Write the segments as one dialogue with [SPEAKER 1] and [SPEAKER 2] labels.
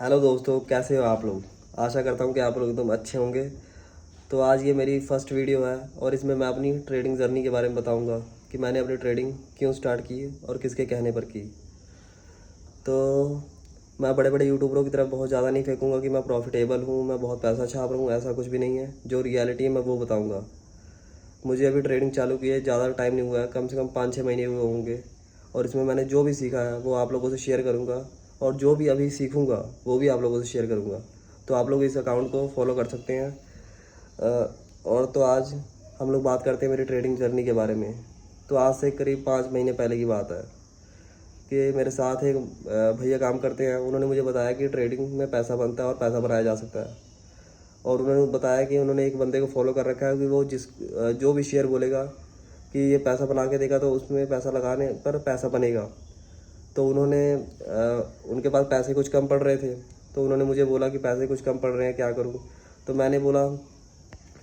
[SPEAKER 1] Hello दोस्तों, कैसे हो आप लोग। आशा करता हूँ कि आप लोग एकदम अच्छे होंगे। तो आज ये मेरी फर्स्ट वीडियो है और इसमें मैं अपनी ट्रेडिंग जर्नी के बारे में बताऊँगा कि मैंने अपनी ट्रेडिंग क्यों स्टार्ट की और किसके कहने पर की। तो मैं बड़े बड़े यूट्यूबरों की तरफ बहुत ज़्यादा नहीं फेंकूँगा कि मैं प्रॉफिटेबल हूँ, मैं बहुत पैसा छाप रहा हूँ, ऐसा कुछ भी नहीं है। जो रियलिटी है मैं वो बताऊँगा। मुझे अभी ट्रेडिंग चालू की है, ज़्यादा टाइम नहीं हुआ है, कम से कम 5-6 महीने हुए होंगे। और इसमें मैंने जो भी सीखा है वो आप लोगों से शेयर करूँगा, और जो भी अभी सीखूँगा वो भी आप लोगों से शेयर करूँगा। तो आप लोग इस अकाउंट को फॉलो कर सकते हैं। और तो आज हम लोग बात करते हैं मेरी ट्रेडिंग जर्नी के बारे में। तो आज से करीब 5 महीने पहले की बात है कि मेरे साथ एक भैया काम करते हैं। उन्होंने मुझे बताया कि ट्रेडिंग में पैसा बनता है और पैसा बनाया जा सकता है। और उन्होंने बताया कि उन्होंने एक बंदे को फॉलो कर रखा है कि वो जो भी शेयर बोलेगा कि ये पैसा बना के देगा तो उसमें पैसा लगाने पर पैसा बनेगा। तो उनके पास पैसे कुछ कम पड़ रहे थे, तो उन्होंने मुझे बोला कि पैसे कुछ कम पड़ रहे हैं, क्या करूं। तो मैंने बोला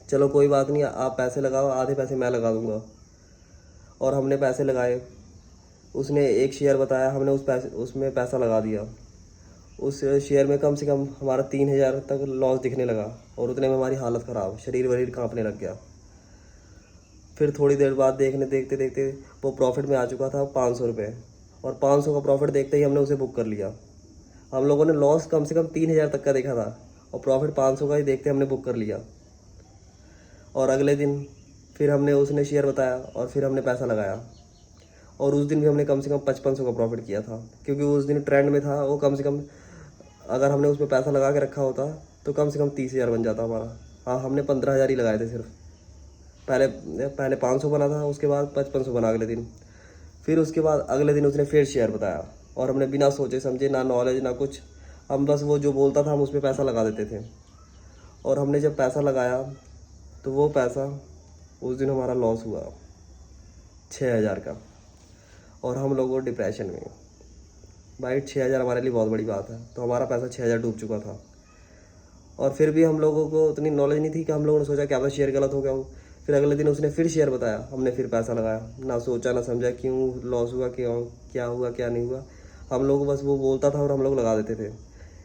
[SPEAKER 1] चलो कोई बात नहीं, आप पैसे लगाओ, आधे पैसे मैं लगा दूंगा। और हमने पैसे लगाए। उसने एक शेयर बताया, हमने उसमें पैसा लगा दिया। उस शेयर में कम से कम हमारा 3,000 तक लॉस दिखने लगा, और उतने में हमारी हालत ख़राब, शरीर वरीर कांपने लग गया। फिर थोड़ी देर बाद देखते देखते वो प्रॉफिट में आ चुका था 500 रुपये। और 500 का प्रॉफिट देखते ही हमने उसे बुक कर लिया। हम लोगों ने लॉस कम से कम 3,000 तक का देखा था, और प्रॉफिट 500 का ही देखते हमने बुक कर लिया। और अगले दिन फिर हमने उसने शेयर बताया और फिर हमने पैसा लगाया। और उस दिन भी हमने कम से कम 5500 का प्रॉफिट किया था, क्योंकि उस दिन ट्रेंड में था वो। कम से कम अगर हमने उसमें पैसा लगा के रखा होता तो कम से कम 30,000 बन जाता हमारा। हाँ, हमने 15,000 ही लगाए थे सिर्फ। पहले पहले 500 बना था, उसके बाद 5500 बना अगले दिन। फिर उसके बाद अगले दिन उसने फिर शेयर बताया, और हमने बिना सोचे समझे, ना नॉलेज ना कुछ, हम बस वो जो बोलता था हम उस पर पैसा लगा देते थे। और हमने जब पैसा लगाया तो वो पैसा उस दिन हमारा लॉस हुआ 6,000 का। और हम लोग वो डिप्रेशन में। भाई 6,000 हमारे लिए बहुत बड़ी बात है, तो हमारा पैसा 6,000 डूब चुका था। और फिर भी हम लोगों को उतनी नॉलेज नहीं थी, कि हम लोगों ने सोचा क्या पता शेयर गलत हो गया हो। फिर अगले दिन उसने फिर शेयर बताया, हमने फिर पैसा लगाया, ना सोचा ना समझा क्यों लॉस हुआ, क्यों क्या हुआ क्या नहीं हुआ। हम लोग बस वो बोलता था और हम लोग लगा देते थे।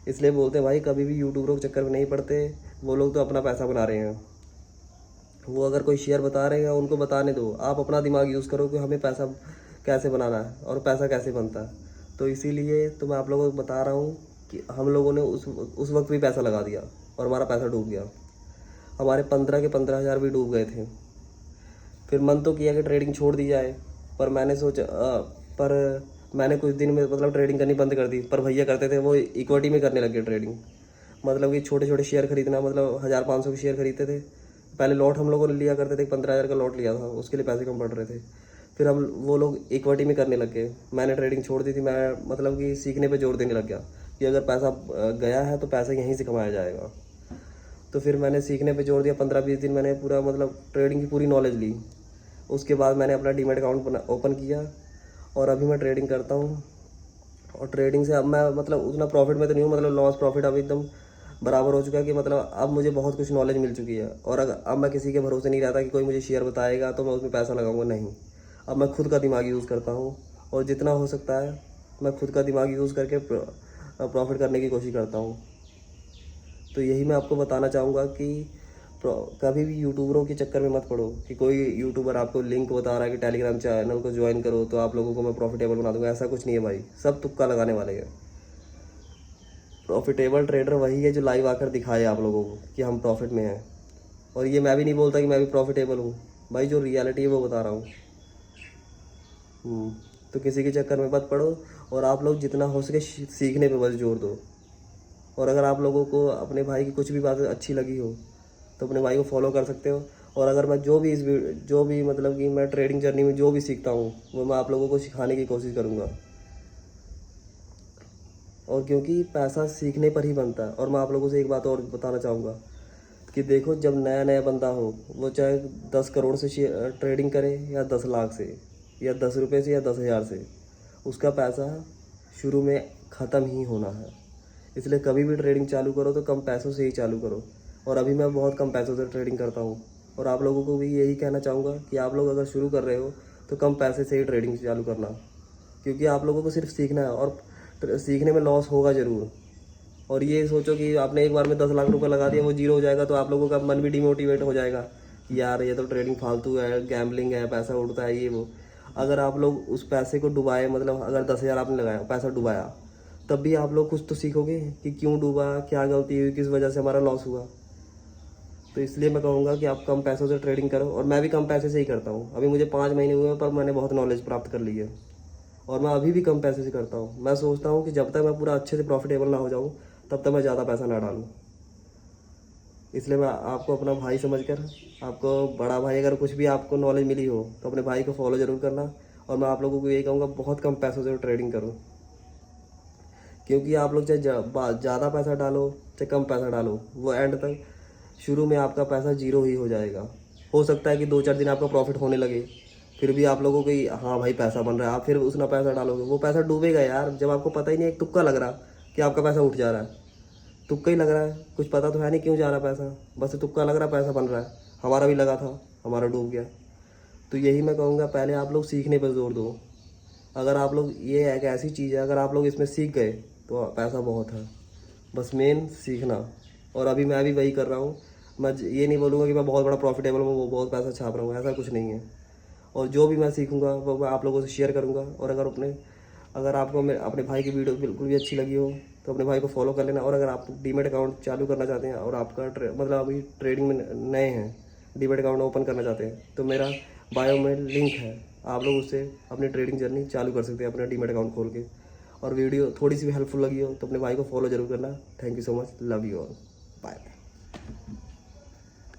[SPEAKER 1] इसलिए बोलते हैं भाई, कभी भी यूट्यूबरों के चक्कर में नहीं पड़ते। वो लोग तो अपना पैसा बना रहे हैं। वो अगर कोई शेयर बता रहे हैं उनको बताने दो, आप अपना दिमाग यूज़ करो कि हमें पैसा कैसे बनाना है और पैसा कैसे बनता है। तो इसीलिए तो मैं आप लोगों को बता रहा हूँ कि हम लोगों ने उस वक्त भी पैसा लगा दिया और हमारा पैसा डूब गया। हमारे 15 के 15,000 भी डूब गए थे। फिर मन तो किया कि ट्रेडिंग छोड़ दी जाए, पर मैंने कुछ दिन में मतलब ट्रेडिंग करनी बंद कर दी। पर भैया करते थे, वो इक्विटी में करने लगे ट्रेडिंग। मतलब कि छोटे छोटे शेयर खरीदना, मतलब 1,000-500 के शेयर खरीदते थे। पहले लॉट हम लोगों ने लिया करते थे, 15,000 का लॉट लिया था, उसके लिए पैसे कम पड़ रहे थे। फिर वो लोग इक्विटी में करने लग गए। मैंने ट्रेडिंग छोड़ दी थी। मैं मतलब कि सीखने पे जोर देने लग गया कि अगर पैसा गया है तो पैसा यहीं से कमाया जाएगा। तो फिर मैंने सीखने पे जोर दिया। 15-20 दिन मैंने पूरा मतलब ट्रेडिंग की पूरी नॉलेज ली। उसके बाद मैंने अपना डीमैट अकाउंट ओपन किया, और अभी मैं ट्रेडिंग करता हूँ। और ट्रेडिंग से अब मैं मतलब उतना प्रॉफिट में तो नहीं हूँ, मतलब लॉस प्रॉफिट अब एकदम बराबर हो चुका है। कि मतलब अब मुझे बहुत कुछ नॉलेज मिल चुकी है। और अगर अब मैं किसी के भरोसे नहीं रहता कि कोई मुझे शेयर बताएगा तो मैं उसमें पैसा लगाऊंगा, नहीं। अब मैं खुद का दिमाग यूज़ करता हूँ, और जितना हो सकता है मैं खुद का दिमाग यूज़ करके प्रॉफिट करने की कोशिश करता हूँ। तो यही मैं आपको बताना चाहूँगा कि कभी भी यूट्यूबरों के चक्कर में मत पड़ो कि कोई यूट्यूबर आपको लिंक बता रहा है कि टेलीग्राम चैनल को ज्वाइन करो तो आप लोगों को मैं प्रॉफिटेबल बना दूंगा। ऐसा कुछ नहीं है भाई, सब तुक्का लगाने वाले हैं। प्रॉफिटेबल ट्रेडर वही है जो लाइव आकर दिखाए आप लोगों को कि हम प्रॉफिट में हैं। और ये मैं भी नहीं बोलता कि मैं भी प्रॉफिटेबल हूँ भाई, जो रियलिटी है वो बता रहा हूँ। तो किसी के चक्कर में मत पड़ो, और आप लोग जितना हो सके सीखने पे बस जोर दो। और अगर आप लोगों को अपने भाई की कुछ भी बात अच्छी लगी हो तो अपने भाई को फॉलो कर सकते हो। और अगर मैं जो भी मतलब कि मैं ट्रेडिंग जर्नी में जो भी सीखता हूँ वो मैं आप लोगों को सिखाने की कोशिश करूँगा। और क्योंकि पैसा सीखने पर ही बनता है। और मैं आप लोगों से एक बात और बताना चाहूँगा कि देखो, जब नया नया बंदा हो, वो चाहे 10 करोड़ से ट्रेडिंग करे या 10 लाख से या 10 रुपये से या 10,000 से, उसका पैसा शुरू में ख़त्म ही होना है। इसलिए कभी भी ट्रेडिंग चालू करो तो कम पैसों से ही चालू करो। और अभी मैं बहुत कम पैसों से ट्रेडिंग करता हूँ। और आप लोगों को भी यही कहना चाहूँगा कि आप लोग अगर शुरू कर रहे हो तो कम पैसे से ही ट्रेडिंग चालू करना। क्योंकि आप लोगों को सिर्फ सीखना है, और सीखने में लॉस होगा ज़रूर। और ये सोचो कि आपने एक बार में 10 लाख रुपए लगा दिया, वो जीरो हो जाएगा तो आप लोगों का मन भी डिमोटिवेट हो जाएगा कि यार ये तो ट्रेडिंग फालतू है, गैम्बलिंग है, पैसा उड़ता है, ये वो। अगर आप लोग उस पैसे को डुबाए, मतलब अगर 10,000 आपने लगाया, पैसा डुबाया, तब भी आप लोग कुछ तो सीखोगे कि क्यों डूबा, क्या गलती हुई, किस वजह से हमारा लॉस हुआ। तो इसलिए मैं कहूँगा कि आप कम पैसों से ट्रेडिंग करो, और मैं भी कम पैसे से ही करता हूँ। अभी मुझे 5 महीने हुए हैं, पर मैंने बहुत नॉलेज प्राप्त कर ली है, और मैं अभी भी कम पैसे से करता हूँ। मैं सोचता हूँ कि जब तक मैं पूरा अच्छे से प्रॉफिटेबल ना हो जाऊँ, तब तक मैं ज़्यादा पैसा ना डालूँ। इसलिए मैं आपको अपना भाई समझकर, आपको बड़ा भाई, अगर कुछ भी आपको नॉलेज मिली हो तो अपने भाई को फॉलो ज़रूर करना। और मैं आप लोगों को यही कहूँगा, बहुत कम पैसों से ट्रेडिंग करो, क्योंकि आप लोग चाहे ज़्यादा पैसा डालो चाहे कम पैसा डालो, वो एंड तक शुरू में आपका पैसा जीरो ही हो जाएगा। हो सकता है कि 2-4 दिन आपका प्रॉफिट होने लगे, फिर भी आप लोगों को हाँ भाई पैसा बन रहा है, आप फिर उतना पैसा डालोगे, वो पैसा डूबेगा यार, जब आपको पता ही नहीं है, एक तुक्का लग रहा कि आपका पैसा उठ जा रहा है। तुक्का ही लग रहा है, कुछ पता तो है नहीं क्यों जा रहा पैसा, बस तुक्का लग रहा पैसा बन रहा है। हमारा भी लगा था, हमारा डूब गया। तो यही मैं कहूँगा, पहले आप लोग सीखने पर जोर दो। अगर आप लोग, ये एक ऐसी चीज़ है, अगर आप लोग इसमें सीख गए तो पैसा बहुत है, बस मेन सीखना। और अभी मैं भी वही कर रहा हूँ। मैं ये नहीं बोलूँगा कि मैं बहुत बड़ा प्रॉफिटेबल हूँ, वो बहुत पैसा छाप रहा हूँ, ऐसा कुछ नहीं है। और जो भी मैं सीखूँगा वो मैं आप लोगों से शेयर करूँगा। और अगर आपको अपने भाई की वीडियो बिल्कुल भी अच्छी लगी हो तो अपने भाई को फॉलो कर लेना। और अगर आप डीमेट अकाउंट चालू करना चाहते हैं और आपका मतलब अभी ट्रेडिंग में नए हैं, डीमेट अकाउंट ओपन करना चाहते हैं, तो मेरा बायो में लिंक है, आप लोग उससे अपनी ट्रेडिंग जर्नी चालू कर सकते हैं अपना डीमेट अकाउंट खोल के। और वीडियो थोड़ी सी भी हेल्पफुल लगी हो तो अपने भाई को फॉलो जरूर करना। Thank you so much, love you all, bye.